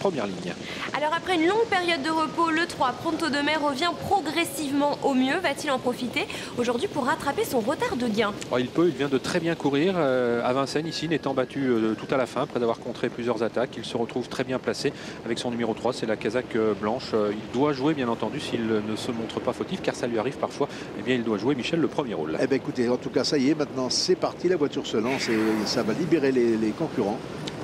première ligne. Alors après une longue période de repos, le 3, Pronto de Mai, revient progressivement au mieux. Va-t-il en profiter aujourd'hui pour rattraper son retard de gain? Oh, il peut, il vient de très bien courir à Vincennes, ici, n'étant battu tout à la fin, après d'avoir contré plusieurs attaques. Il se retrouve très bien placé avec son numéro 3, c'est la Kazakh blanche. Il doit jouer, bien entendu, s'il ne se montre pas fautif, car ça lui arrive parfois. Eh bien, il doit jouer, Michel, le premier rôle. Eh bien, écoutez, en tout cas, ça y est, maintenant, c'est parti. La voiture se lance et ça va libérer les concurrents.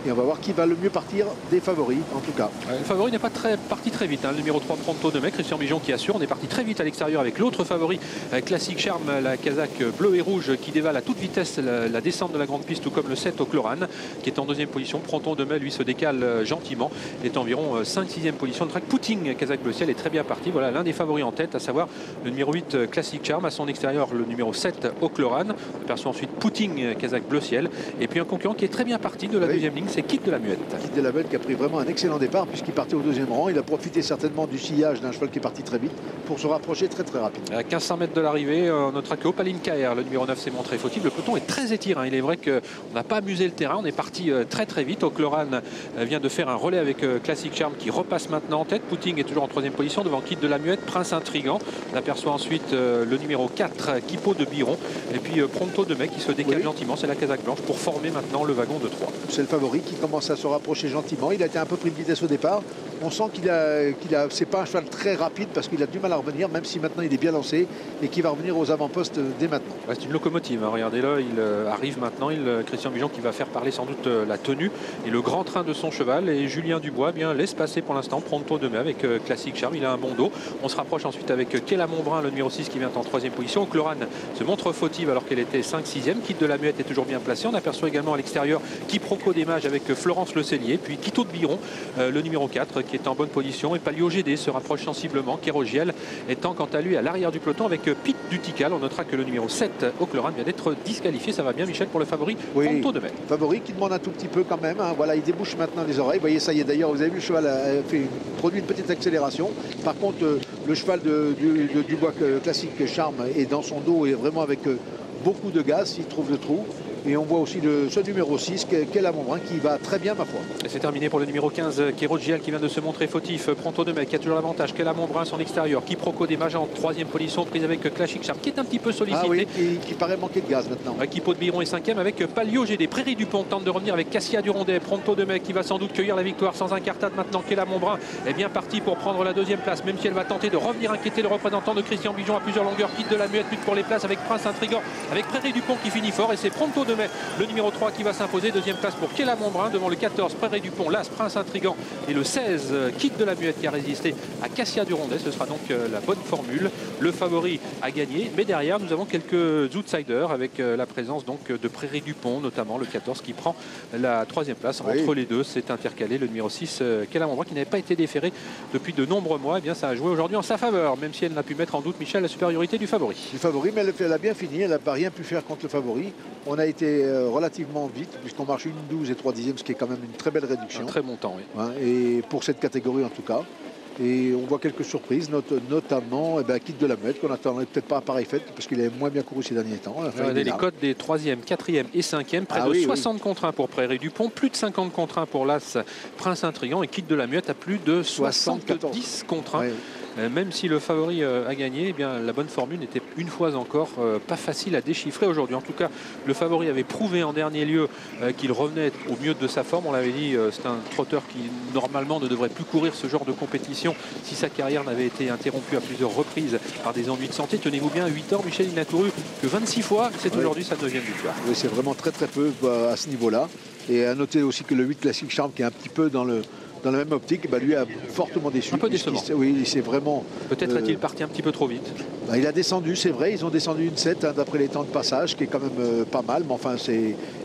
Et on va voir qui va le mieux partir des favoris, en tout cas. Le favori n'est pas parti très vite. Le numéro 3, Pronto de Mai, Christian Bijon qui assure. On est parti très vite à l'extérieur avec l'autre favori, Classic Charm, la Kazakh bleu et rouge, qui dévale à toute vitesse la descente de la grande piste, tout comme le 7 au Cloran, qui est en deuxième position. Pronto de Mai, lui, se décale gentiment. Il est environ 5-6e position. Le track Pouting, Kazakh bleu ciel, est très bien parti. Voilà l'un des favoris en tête, à savoir le numéro 8, Classic Charm. À son extérieur, le numéro 7 au Cloran. On aperçoit ensuite Pouting, Kazakh bleu ciel. Et puis un concurrent qui est très bien parti de la deuxième ligne, c'est Kit de la Muette. Kit de la Muette qui a pris vraiment un excellent départ puisqu'il partait au deuxième rang. Il a profité certainement du sillage d'un cheval qui est parti très vite pour se rapprocher très rapidement. À 1500 mètres de l'arrivée, on notera que Opaline KR, le numéro 9, s'est montré fautif. Le peloton est très étiré. Il est vrai qu'on n'a pas amusé le terrain. On est parti très vite. O'Cloran vient de faire un relais avec Classic Charm qui repasse maintenant en tête. Pouting est toujours en troisième position devant Kit de la Muette, Prince Intrigant. On aperçoit ensuite le numéro 4, Kipo de Biron. Et puis Pronto de Mai qui se décale gentiment. C'est la Kazakh blanche pour former maintenant le wagon de 3. C'est le favori qui commence à se rapprocher gentiment. Il a été un peu pris de vitesse au départ. On sent c'est pas un cheval très rapide parce qu'il a du mal à revenir, même si maintenant il est bien lancé et qu'il va revenir aux avant-postes dès maintenant. Ouais, c'est une locomotive, regardez-le, il arrive maintenant, Christian Bijon qui va faire parler sans doute la tenue et le grand train de son cheval. Et Julien Dubois laisse passer pour l'instant Pronto de Mai avec Classic Charm. Il a un bon dos. On se rapproche ensuite avec Kella Montbrun, le numéro 6 qui vient en troisième position. Cloran se montre fautive alors qu'elle était 5-6e. Kit de la Muette est toujours bien placé. On aperçoit également à l'extérieur Quiproquo des Mages avec Florence Le Cellier, puis Quito de Biron, le numéro 4 qui est en bonne position. Et Palio GD se rapproche sensiblement. Kérogiel étant quant à lui à l'arrière du peloton avec Pete Dutical. On notera que le numéro 7 au Cloran vient d'être disqualifié. Ça va bien, Michel, pour le favori Pronto de Mai. Favori qui demande un tout petit peu quand même. Voilà, il débouche maintenant les oreilles. Vous voyez, ça y est, d'ailleurs, vous avez vu, le cheval a produit une petite accélération. Par contre, le cheval de Dubois Classic Charm est dans son dos et vraiment avec beaucoup de gaz, il trouve le trou. Et on voit aussi ce numéro 6, Kella Montbrun, qui va très bien, ma foi. Et c'est terminé pour le numéro 15, Kérogiel, qui vient de se montrer fautif. Pronto de Mai, qui a toujours l'avantage. Kella Montbrun, son extérieur. Quiproquo des Mages en troisième position, prise avec Classic Charm, qui est un petit peu sollicité. Ah oui, qui paraît manquer de gaz maintenant. Quipo de Biron est 5e avec Palio GD. Prairie du Pont tente de revenir avec Cassia Durondet. Pronto de Mai qui va sans doute cueillir la victoire sans incartade maintenant. Kella Montbrun est bien parti pour prendre la deuxième place, même si elle va tenter de revenir inquiéter le représentant de Christian Bijon à plusieurs longueurs. Kit de la Muette lutte pour les places avec Prince Intrigant, avec Prairie du Pont qui finit fort. Et c'est Pronto de Mai, le numéro 3 qui va s'imposer. Deuxième place pour Kella Montbrun devant le 14 Prairie du Pont, l'As Prince Intrigant et le 16 Kit de la Muette qui a résisté à Cassia Durondet. Ce sera donc la bonne formule. Le favori a gagné, mais derrière nous avons quelques outsiders avec la présence donc de Prairie du Pont, notamment le 14 qui prend la troisième place. Entre les deux, c'est intercalé le numéro 6 Kella Montbrun qui n'avait pas été déféré depuis de nombreux mois. Eh bien, ça a joué aujourd'hui en sa faveur, même si elle n'a pu mettre en doute, Michel, la supériorité du favori. Du favori, mais elle a bien fini. Elle n'a pas rien pu faire contre le favori. On a été relativement vite puisqu'on marche 1,12 et 3 dixièmes, ce qui est quand même une très belle réduction. Un très bon temps, oui. Et pour cette catégorie en tout cas. Et on voit quelques surprises, notamment Kit de la Muette, qu'on n'attendait peut-être pas à pareille fête, parce qu'il avait moins bien couru ces derniers temps. Regardez les codes des 3e, 4e et 5e, près de 60 contre 1 pour Prairie du Pont, plus de 50 contre 1 pour l'As Prince Intrigant, et Kit de la Muette à plus de 70 contre 1. Même si le favori a gagné, eh bien, la bonne formule n'était une fois encore pas facile à déchiffrer aujourd'hui. En tout cas, le favori avait prouvé en dernier lieu qu'il revenait au mieux de sa forme. On l'avait dit, c'est un trotteur qui normalement ne devrait plus courir ce genre de compétition si sa carrière n'avait été interrompue à plusieurs reprises par des ennuis de santé. Tenez-vous bien, à 8 ans, Michel, il n'a couru que 26 fois. C'est aujourd'hui sa deuxième victoire. Oui, c'est vraiment très peu à ce niveau-là. Et à noter aussi que le 8 Classic Charm, qui est un petit peu dans la même optique, lui a fortement déçu. Un peu décevant. Oui, c'est vraiment... Peut-être est-il parti un petit peu trop vite. Il a descendu, c'est vrai, ils ont descendu une 7 d'après les temps de passage, qui est quand même pas mal, mais enfin,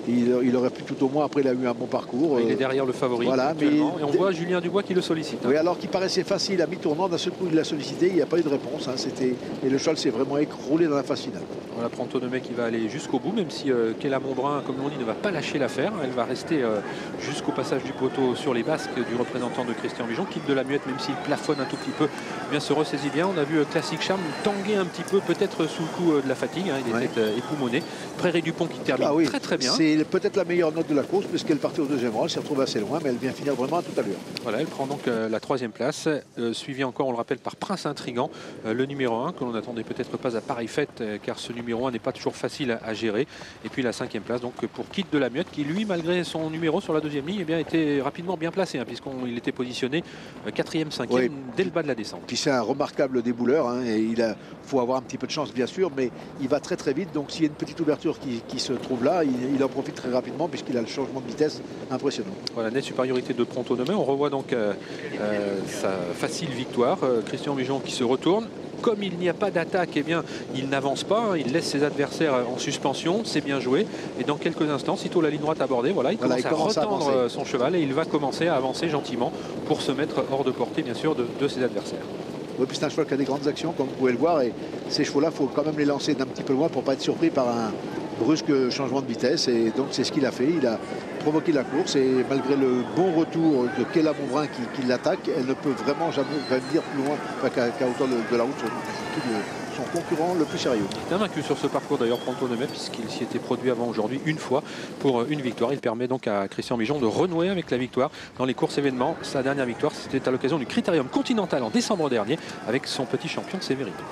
il aurait pu tout au moins, après il a eu un bon parcours. Il est derrière le favori, voilà, mais et on voit Julien Dubois qui le sollicite. Oui, alors qu'il paraissait facile à mi-tournant, d'un seul coup il l'a sollicité, il n'y a pas eu de réponse. Et le cheval s'est vraiment écroulé dans la phase finale. Voilà, Pronto de Mai qui va aller jusqu'au bout, même si Kella Montbrun, comme l'on dit, ne va pas lâcher l'affaire. Elle va rester jusqu'au passage du poteau sur les basques du représentant de Christian Bijon. Kit de la Muette, même s'il plafonne un tout petit peu, bien se ressaisit bien. On a vu Classic Charm tanguer tangué un petit peu, peut-être sous le coup de la fatigue, hein, il était époumoné. Prairie du Pont qui termine très bien. C'est peut-être la meilleure note de la course puisqu'elle partait au deuxième rang, elle s'est retrouvée assez loin, mais elle vient finir vraiment à toute allure. Voilà, elle prend donc la troisième place, suivie encore, on le rappelle, par Prince Intrigant, le numéro 1, que l'on n'attendait peut-être pas à pareille fête, car ce numéro 1 n'est pas toujours facile à gérer. Et puis la cinquième place donc pour Kit de la Muette, qui lui, malgré son numéro sur la deuxième ligne, eh bien, était rapidement bien placé, hein, puisqu'il était positionné 4e, 5e dès le bas de la descente. Puis c'est un remarquable débouleur, hein, et il faut avoir un petit peu de chance bien sûr, mais il va très très vite, donc s'il y a une petite ouverture qui se trouve là, il en profite très rapidement puisqu'il a le changement de vitesse impressionnant. Voilà, nette supériorité de Pronto Demain. On revoit donc sa facile victoire. Christian Mijon qui se retourne. Comme il n'y a pas d'attaque, eh bien, il n'avance pas, hein, il laisse ses adversaires en suspension, c'est bien joué. Et dans quelques instants, sitôt la ligne droite abordée, voilà, il commence à retendre son cheval et il va commencer à avancer gentiment pour se mettre hors de portée, bien sûr, de ses adversaires. Oui, puis c'est un cheval qui a des grandes actions, comme vous pouvez le voir, et ces chevaux-là, il faut quand même les lancer d'un petit peu loin pour ne pas être surpris par un brusque changement de vitesse, et donc c'est ce qu'il a fait. Il a provoqué la course, et malgré le bon retour de Kella Montbrun qui l'attaque, elle ne peut vraiment jamais venir plus loin qu'à hauteur de la route sur son concurrent le plus sérieux. Il est invaincu sur ce parcours d'ailleurs Pronto Demain, puisqu'il s'y était produit avant aujourd'hui une fois pour une victoire. Il permet donc à Christian Mijon de renouer avec la victoire dans les courses événements. Sa dernière victoire, c'était à l'occasion du Critérium Continental en décembre dernier avec son petit champion Sévérité.